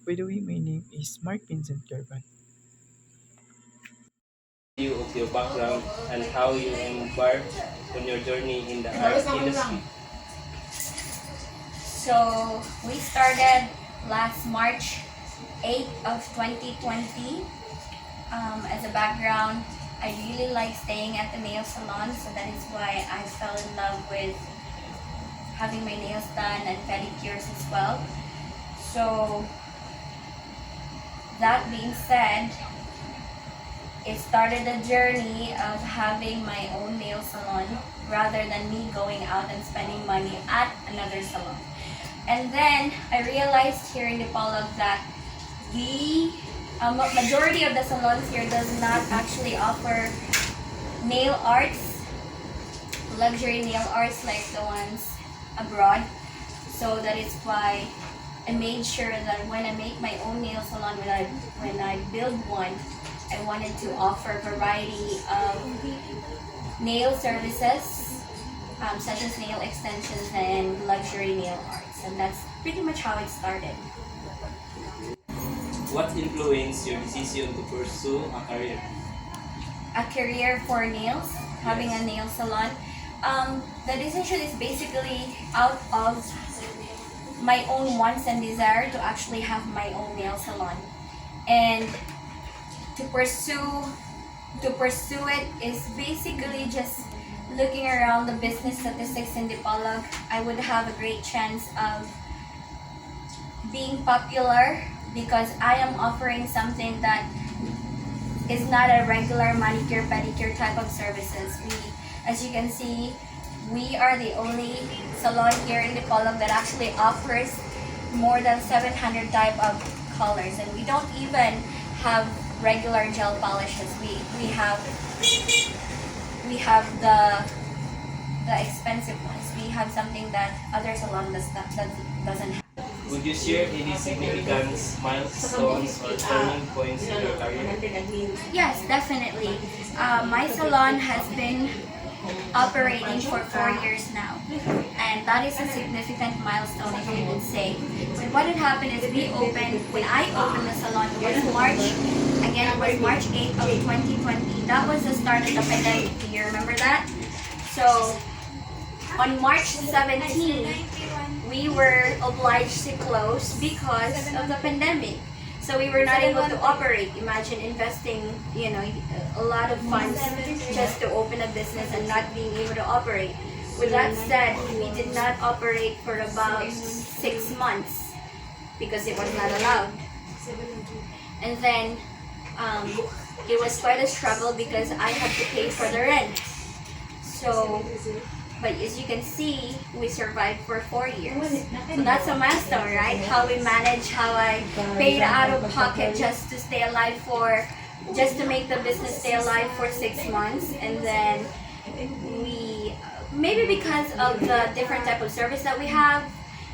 By the way, my name is Mark Vincent Garban. You of your background and how you embarked on your journey in the art industry. So we started last March 8th of 2020. As a background, I really like staying at the nail salon, so that is why I fell in love with having my nails done and pedicures as well. So that being said, it started a journey of having my own nail salon rather than me going out and spending money at another salon. And then I realized here in Dipolog that the majority of the salons here does not actually offer nail arts, luxury nail arts like the ones abroad. So that is why I made sure that when I make my own nail salon, when I build one, I wanted to offer a variety of nail services, such as nail extensions and luxury nail arts. And that's pretty much how it started. What influenced your decision to pursue a career? A career for nails, having a nail salon. The decision is basically out of my own wants and desire to actually have my own nail salon. And to pursue it is basically just looking around the business statistics in Dipolog. I would have a great chance of being popular because I am offering something that is not a regular manicure pedicure type of services. As you can see, we are the only salon here in Dipolog that actually offers more than 700 type of colors, and we don't even have regular gel polishes. We have the expensive ones. We have something that other salon doesn't have. Would you share any significant milestones or turning points in your career? Yes, definitely. My salon has been operating for 4 years now, and that is a significant milestone, if you would say. So what had happened is when I opened the salon, it was March 8th of 2020. That was the start of the pandemic. Do you remember that? So on March 17th, we were obliged to close because of the pandemic. So we were not able to operate. Imagine investing, a lot of funds just to open a business and not being able to operate. With that said, we did not operate for about 6 months because it was not allowed. And then it was quite a struggle because I had to pay for the rent. But as you can see, we survived for 4 years. So that's a milestone, right? How we manage, how I paid out of pocket just to stay alive just to make the business stay alive for 6 months. And then maybe because of the different type of service that we have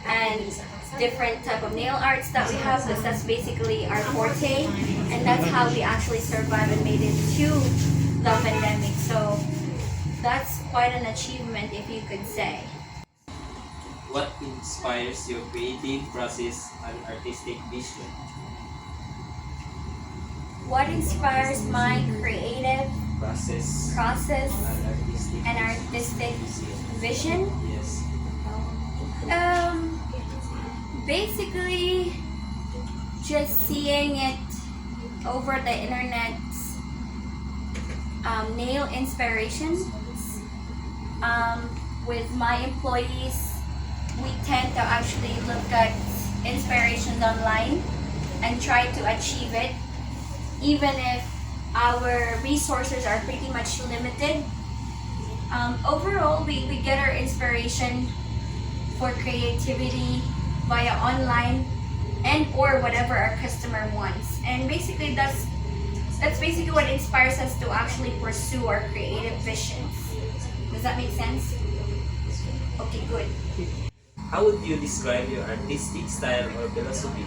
and different type of nail arts that we have, because that's basically our forte. And that's how we actually survived and made it to the pandemic. So that's quite an achievement, if you could say. What inspires your creative process and artistic vision? What inspires my creative Process process and artistic and artistic vision? Yes. Basically, just seeing it over the internet, nail inspirations. With my employees, we tend to actually look at inspirations online and try to achieve it, even if our resources are pretty much limited. Overall, we get our inspiration for creativity via online and or whatever our customer wants. And basically that's basically what inspires us to actually pursue our creative visions. Does that make sense? Okay, good. How would you describe your artistic style or philosophy?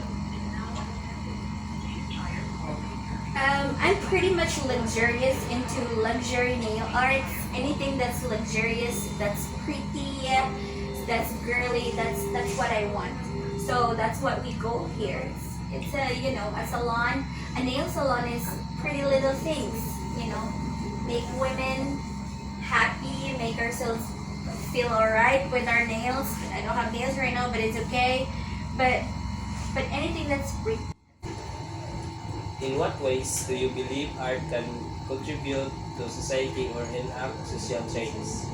I'm pretty much luxurious into luxury nail arts. Anything that's luxurious, that's pretty, that's girly, that's what I want. So that's what we go here. It's a salon. A nail salon is pretty little things, make women happy, make ourselves feel alright with our nails. I don't have nails right now, but it's okay. But anything that's In what ways do you believe art can contribute to society or enact social changes?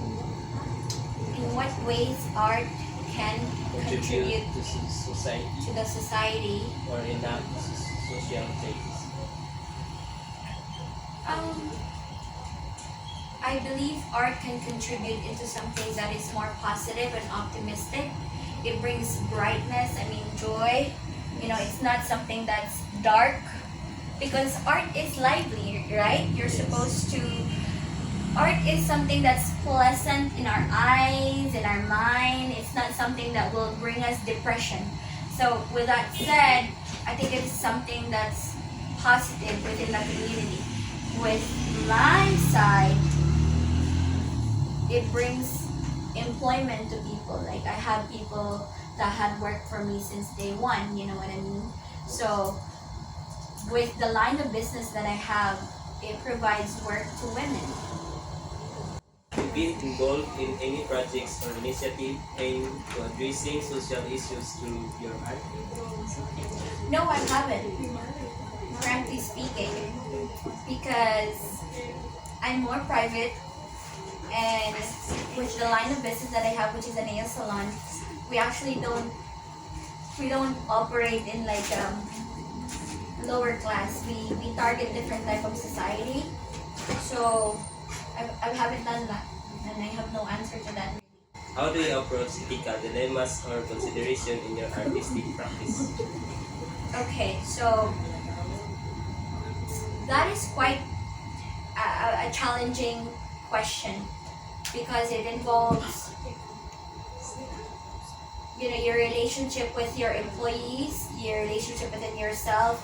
in what ways art can contribute To society to the society. or enact social changes? Um, I believe art can contribute into something that is more positive and optimistic. It brings brightness, joy. It's not something that's dark because art is lively, right? Art is something that's pleasant in our eyes, in our mind. It's not something that will bring us depression. So, with that said, I think it's something that's positive within the community. With my side, it brings employment to people. Like I have people that had worked for me since day one, you know what I mean? So with the line of business that I have, it provides work to women. Have you been involved in any projects or initiative aimed to addressing social issues through your art? No, I haven't, frankly speaking, because I'm more private, and with the line of business that I have, which is a nail salon, we don't operate in like lower class. We target different type of society. So I haven't done that, and I have no answer to that. How do you approach ethical dilemmas or consideration in your artistic practice? Okay, so that is quite a challenging question because it involves your relationship with your employees, your relationship within yourself.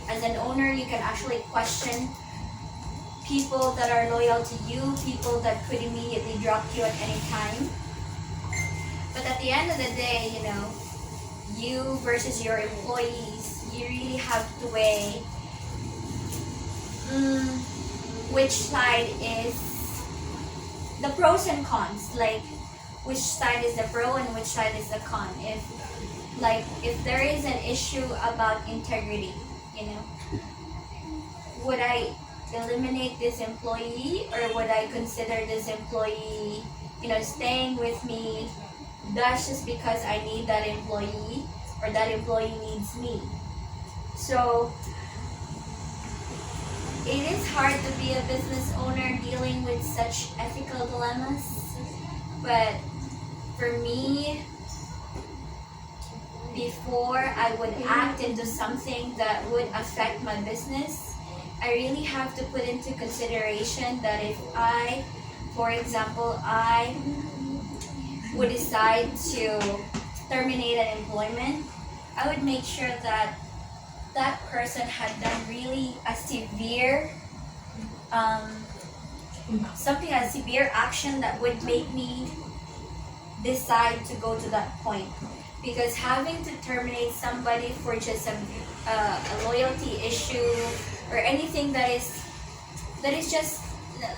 As an owner, you can actually question people that are loyal to you, people that could immediately drop you at any time. But at the end of the day, you versus your employees, you really have to weigh which side is the pros and cons. Like, which side is the pro and which side is the con. If there is an issue about integrity, would I eliminate this employee, or would I consider this employee, staying with me? That's just because I need that employee, or that employee needs me. So it is hard to be a business owner dealing with such ethical dilemmas. But for me, before I would act into something that would affect my business, I really have to put into consideration that if for example, I would decide to terminate an employment, I would make sure that that person had done really a severe severe action that would make me decide to go to that point. Because having to terminate somebody for just a loyalty issue or anything that is just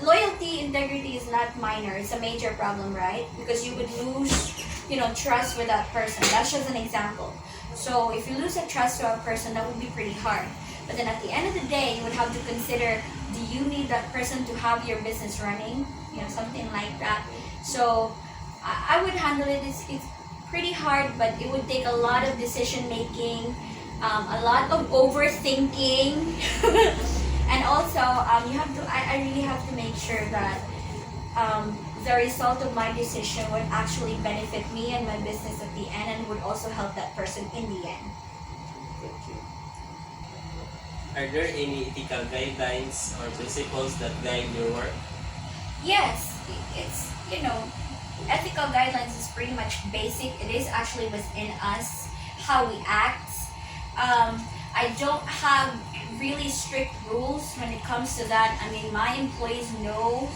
loyalty, integrity is not minor. It's a major problem, right? Because you would lose, trust with that person. That's just an example. So if you lose a trust to a person, that would be pretty hard. But then at the end of the day, you would have to consider, do you need that person to have your business running? Something like that. So I would handle it. It's pretty hard, but it would take a lot of decision making, a lot of overthinking, and also I really have to make sure that the result of my decision would actually benefit me and my business at the end, and would also help that person in the end. Thank you. Are there any ethical guidelines or principles that guide your work? Yes, it's ethical guidelines is pretty much basic. It is actually within us how we act. I don't have really strict rules when it comes to that. My employees know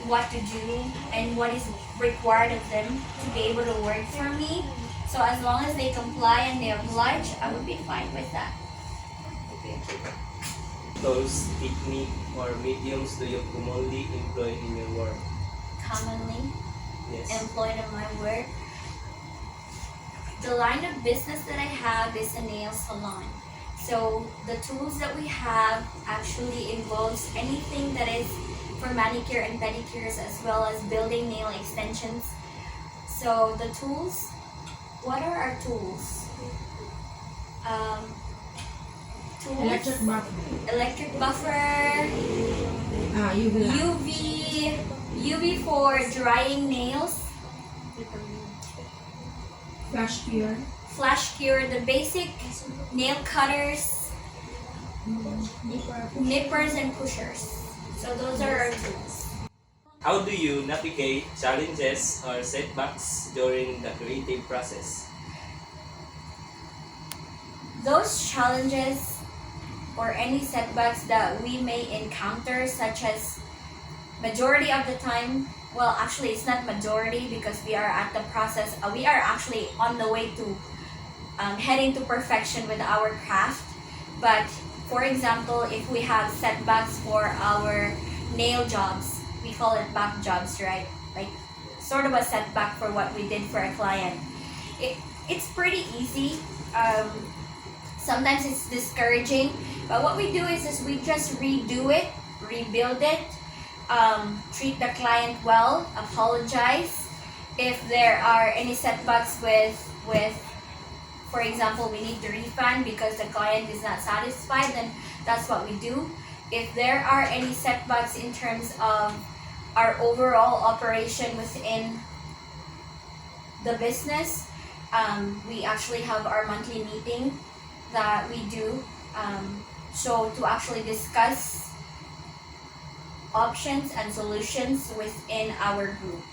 what to do and what is required of them to be able to work for me. So as long as they comply and they oblige, I would be fine with that. Tools, technique, or mediums do you commonly employ in your work? Commonly Yes. employed in my work. The line of business that I have is a nail salon. So the tools that we have actually involves anything that is for manicure and pedicures as well as building nail extensions. So the tools, what are our tools? Tools, electric buffer, UV for drying nails, flash cure, the basic nail cutters, nippers and pushers. So those are our tools. How do you navigate challenges or setbacks during the creative process? Those challenges or any setbacks that we may encounter, such as majority of the time, well, actually it's not majority because we are at the process, we are actually on the way to heading to perfection with our craft. But for example, if we have setbacks for our nail jobs, we call it back jobs, right? Like sort of a setback for what we did for a client. It's pretty easy. Sometimes it's discouraging, but what we do is we just redo it, rebuild it, treat the client well, apologize. If there are any setbacks with for example, we need to refund because the client is not satisfied, then that's what we do. If there are any setbacks in terms of our overall operation within the business, we actually have our monthly meeting that we do, so to actually discuss options and solutions within our group.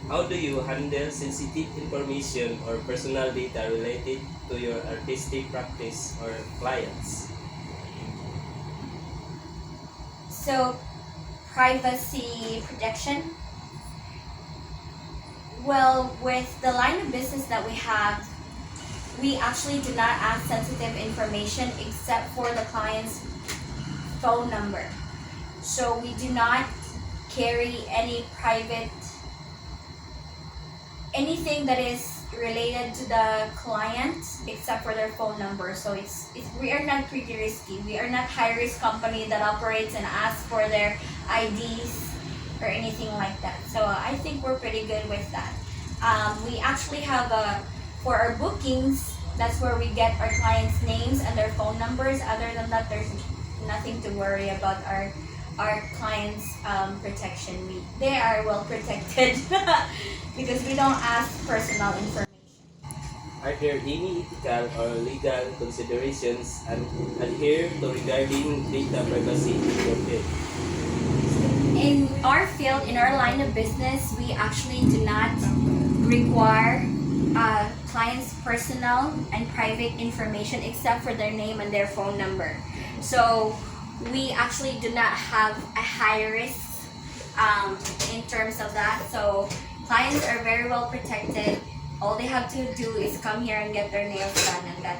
How do you handle sensitive information or personal data related to your artistic practice or clients? So, privacy protection. Well, with the line of business that we have, we actually do not ask sensitive information except for the client's phone number. So we do not carry any private, anything that is related to the client except for their phone number. So we are not pretty risky. We are not high risk company that operates and asks for their IDs or anything like that. So I think we're pretty good with that. We actually have for our bookings, that's where we get our clients' names and their phone numbers. Other than that, there's nothing to worry about our clients' protection. They are well protected because we don't ask personal information. Are there any ethical or legal considerations adhere to regarding data privacy in your field? In our field, in our line of business, we actually do not require clients' personal and private information except for their name and their phone number. So we actually do not have a high risk in terms of that. So clients are very well protected. All they have to do is come here and get their nails done, and that's